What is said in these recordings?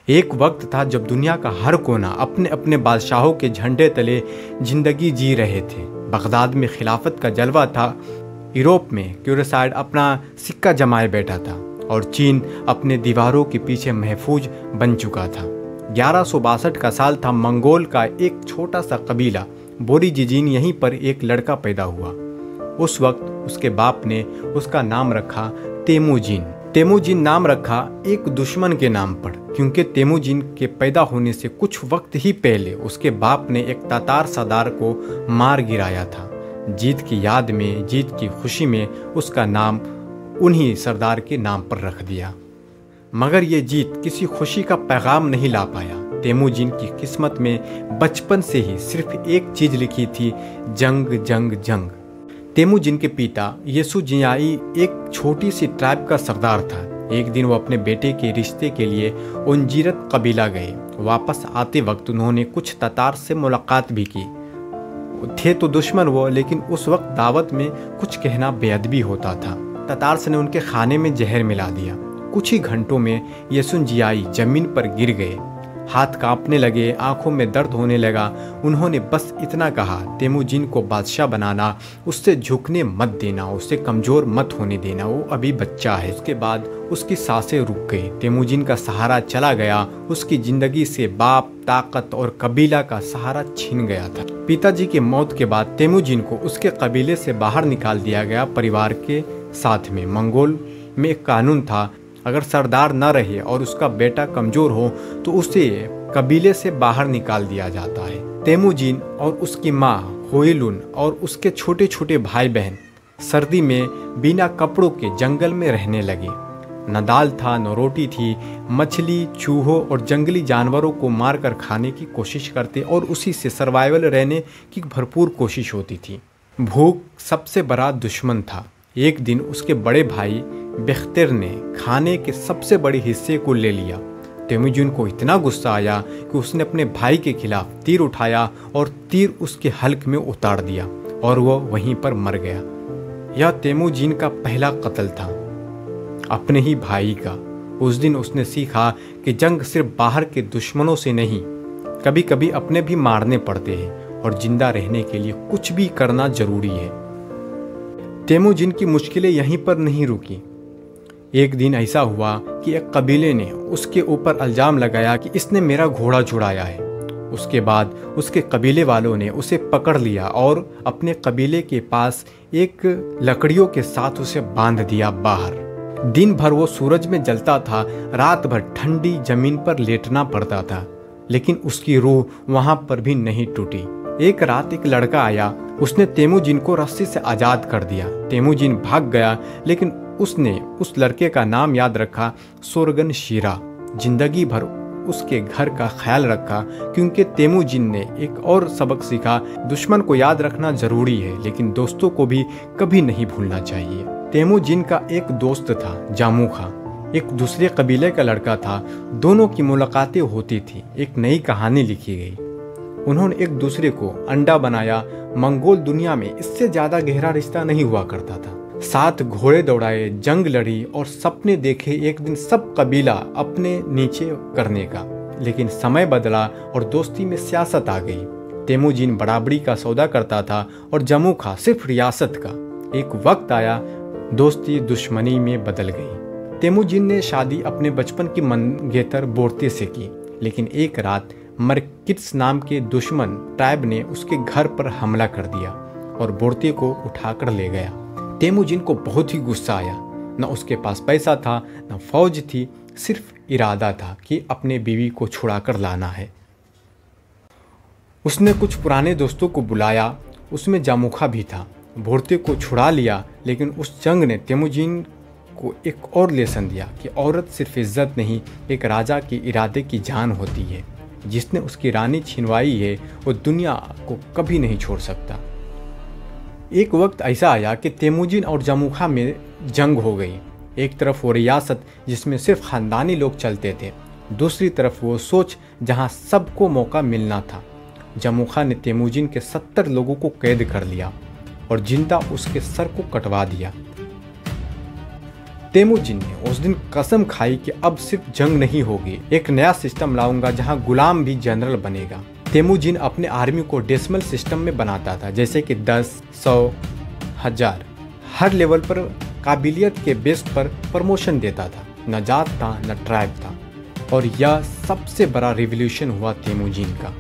एक वक्त था जब दुनिया का हर कोना अपने अपने बादशाहों के झंडे तले जिंदगी जी रहे थे। बगदाद में खिलाफत का जलवा था, यूरोप में क्यूरसाइड अपना सिक्का जमाए बैठा था और चीन अपने दीवारों के पीछे महफूज बन चुका था। 1162 का साल था। मंगोल का एक छोटा सा कबीला बोरीजिजीन, यहीं पर एक लड़का पैदा हुआ। उस वक्त उसके बाप ने उसका नाम रखा तेमुजिन। तेमुजिन नाम रखा एक दुश्मन के नाम पर, क्योंकि तेमुजिन के पैदा होने से कुछ वक्त ही पहले उसके बाप ने एक तातार सरदार को मार गिराया था। जीत की याद में, जीत की खुशी में उसका नाम उन्हीं सरदार के नाम पर रख दिया। मगर ये जीत किसी खुशी का पैगाम नहीं ला पाया। तेमुजिन की किस्मत में बचपन से ही सिर्फ एक चीज लिखी थी, जंग जंग जंग। तेमुजिन के पिता येसु जियाई एक छोटी सी ट्राइब का सरदार था। एक दिन वो अपने बेटे के रिश्ते के लिए उंजीरत कबीला गए। वापस आते वक्त उन्होंने कुछ तातार से मुलाकात भी की। थे तो दुश्मन वो, लेकिन उस वक्त दावत में कुछ कहना बेअदबी होता था। तातार्स ने उनके खाने में जहर मिला दिया। कुछ ही घंटों में येसुन जियाई जमीन पर गिर गए। हाथ कांपने लगे, आंखों में दर्द होने लगा। उन्होंने बस इतना कहा, तेमुजिन को बादशाह बनाना, उससे झुकने मत देना, उसे कमज़ोर मत होने देना, वो अभी बच्चा है। उसके बाद उसकी सांसें रुक गई। तेमुजिन का सहारा चला गया। उसकी ज़िंदगी से बाप, ताकत और कबीला का सहारा छीन गया था। पिताजी की मौत के बाद तेमुजिन को उसके कबीले से बाहर निकाल दिया गया। परिवार के साथ में मंगोल में एक कानून था, अगर सरदार न रहे और उसका बेटा कमजोर हो तो उसे कबीले से बाहर निकाल दिया जाता है। तेमुजिन और उसकी माँ होइलुन और उसके छोटे छोटे भाई बहन सर्दी में बिना कपड़ों के जंगल में रहने लगे। न दाल था, न रोटी थी। मछली, चूहों और जंगली जानवरों को मारकर खाने की कोशिश करते और उसी से सर्वाइवल रहने की भरपूर कोशिश होती थी। भूख सबसे बड़ा दुश्मन था। एक दिन उसके बड़े भाई बेख्तर ने खाने के सबसे बड़े हिस्से को ले लिया। तेमुजिन को इतना गुस्सा आया कि उसने अपने भाई के खिलाफ तीर उठाया और तीर उसके हल्क में उतार दिया और वह वहीं पर मर गया। यह तेमुजिन का पहला कत्ल था, अपने ही भाई का। उस दिन उसने सीखा कि जंग सिर्फ बाहर के दुश्मनों से नहीं, कभी कभी अपने भी मारने पड़ते हैं और जिंदा रहने के लिए कुछ भी करना जरूरी है। तेमुजिन की मुश्किलें यहीं पर नहीं रुकी। एक दिन ऐसा हुआ कि एक कबीले ने उसके ऊपर इल्जाम लगाया कि इसने मेरा घोड़ा चुराया है। उसके बाद उसके कबीले वालों ने उसे पकड़ लिया और अपने कबीले के पास एक लकड़ियों के साथ उसे बांध दिया बाहर। दिन भर वो सूरज में जलता था, रात भर ठंडी जमीन पर लेटना पड़ता था, लेकिन उसकी रूह वहां पर भी नहीं टूटी। एक रात एक लड़का आया, उसने तेमुजिन को रस्सी से आज़ाद कर दिया। तेमुजिन भाग गया, लेकिन उसने उस लड़के का नाम याद रखा, सोरगन शीरा। जिंदगी भर उसके घर का ख्याल रखा, क्योंकि तेमुजिन ने एक और सबक सीखा, दुश्मन को याद रखना जरूरी है, लेकिन दोस्तों को भी कभी नहीं भूलना चाहिए। तेमुजिन का एक दोस्त था, जामुखा, एक दूसरे कबीले का लड़का था। दोनों की मुलाकातें होती थी, एक नई कहानी लिखी गई। उन्होंने एक दूसरे को अंडा बनाया। मंगोल दुनिया में इससे ज्यादा गहरा रिश्ता नहीं हुआ करता था। साथ घोड़े दौड़ाए, जंग लड़ी और सपने देखे एक दिन सब कबीला अपने नीचे करने का। लेकिन समय बदला और दोस्ती में सियासत आ गई। तेमुजिन बराबरी का सौदा करता था और जमुखा सिर्फ रियासत का। एक वक्त आया, दोस्ती दुश्मनी में बदल गई। तेमुजिन ने शादी अपने बचपन की मंगेतर बोर्ते से की, लेकिन एक रात मरकिट्स नाम के दुश्मन ट्राइब ने उसके घर पर हमला कर दिया और बोर्ते को उठाकर ले गया। तेमुजिन को बहुत ही गुस्सा आया। न उसके पास पैसा था, न फौज थी, सिर्फ इरादा था कि अपने बीवी को छुड़ाकर लाना है। उसने कुछ पुराने दोस्तों को बुलाया, उसमें जामुखा भी था। बोर्ते को छुड़ा लिया, लेकिन उस जंग ने तेमुजिन को एक और लेसन दिया कि औरत सिर्फ इज्जत नहीं, एक राजा के इरादे की जान होती है। जिसने उसकी रानी छिनवाई है वो दुनिया को कभी नहीं छोड़ सकता। एक वक्त ऐसा आया कि तेमुजिन और जामुखा में जंग हो गई। एक तरफ वो रियासत जिसमें सिर्फ खानदानी लोग चलते थे, दूसरी तरफ वो सोच जहां सबको मौका मिलना था। जामुखा ने तेमुजिन के 70 लोगों को कैद कर लिया और जिंदा उसके सर को कटवा दिया। तेमुजिन ने उस दिन कसम खाई कि अब सिर्फ जंग नहीं होगी, एक नया सिस्टम लाऊंगा जहां गुलाम भी जनरल बनेगा। तेमुजिन अपने आर्मी को डेसिमल सिस्टम में बनाता था, जैसे कि 10, 100, 1000। हर लेवल पर काबिलियत के बेस पर प्रमोशन देता था, न जात था न ट्राइब था। और यह सबसे बड़ा रिवॉल्यूशन हुआ तेमुजिन का।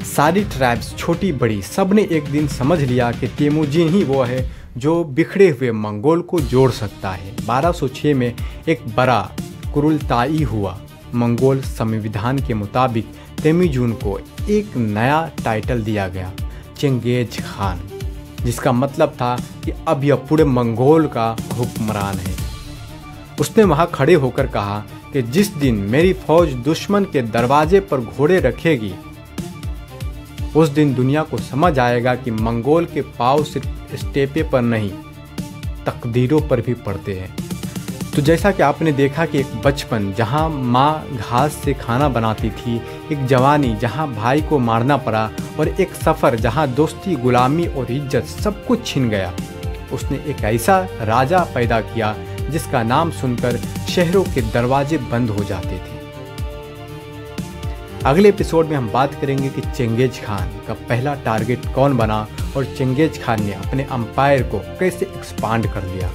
सारी ट्राइब्स छोटी बड़ी सब ने एक दिन समझ लिया कि तेमुजिन ही वो है जो बिखरे हुए मंगोल को जोड़ सकता है। 1206 में एक बड़ा कुरुलताई हुआ। मंगोल संविधान के मुताबिक तेमुजिन को एक नया टाइटल दिया गया, चेंगेज खान, जिसका मतलब था कि अब यह पूरे मंगोल का हुक्मरान है। उसने वहां खड़े होकर कहा कि जिस दिन मेरी फौज दुश्मन के दरवाजे पर घोड़े रखेगी, उस दिन दुनिया को समझ आएगा कि मंगोल के पाँव सिर्फ स्टेपे पर नहीं, तकदीरों पर भी पड़ते हैं। तो जैसा कि आपने देखा कि एक बचपन जहां माँ घास से खाना बनाती थी, एक जवानी जहां भाई को मारना पड़ा, और एक सफ़र जहां दोस्ती, गुलामी और इज्जत सब कुछ छिन गया। उसने एक ऐसा राजा पैदा किया जिसका नाम सुनकर शहरों के दरवाजे बंद हो जाते थे। अगले एपिसोड में हम बात करेंगे कि चेंगेज खान का पहला टारगेट कौन बना और चेंगेज खान ने अपने अंपायर को कैसे एक्सपांड कर लिया।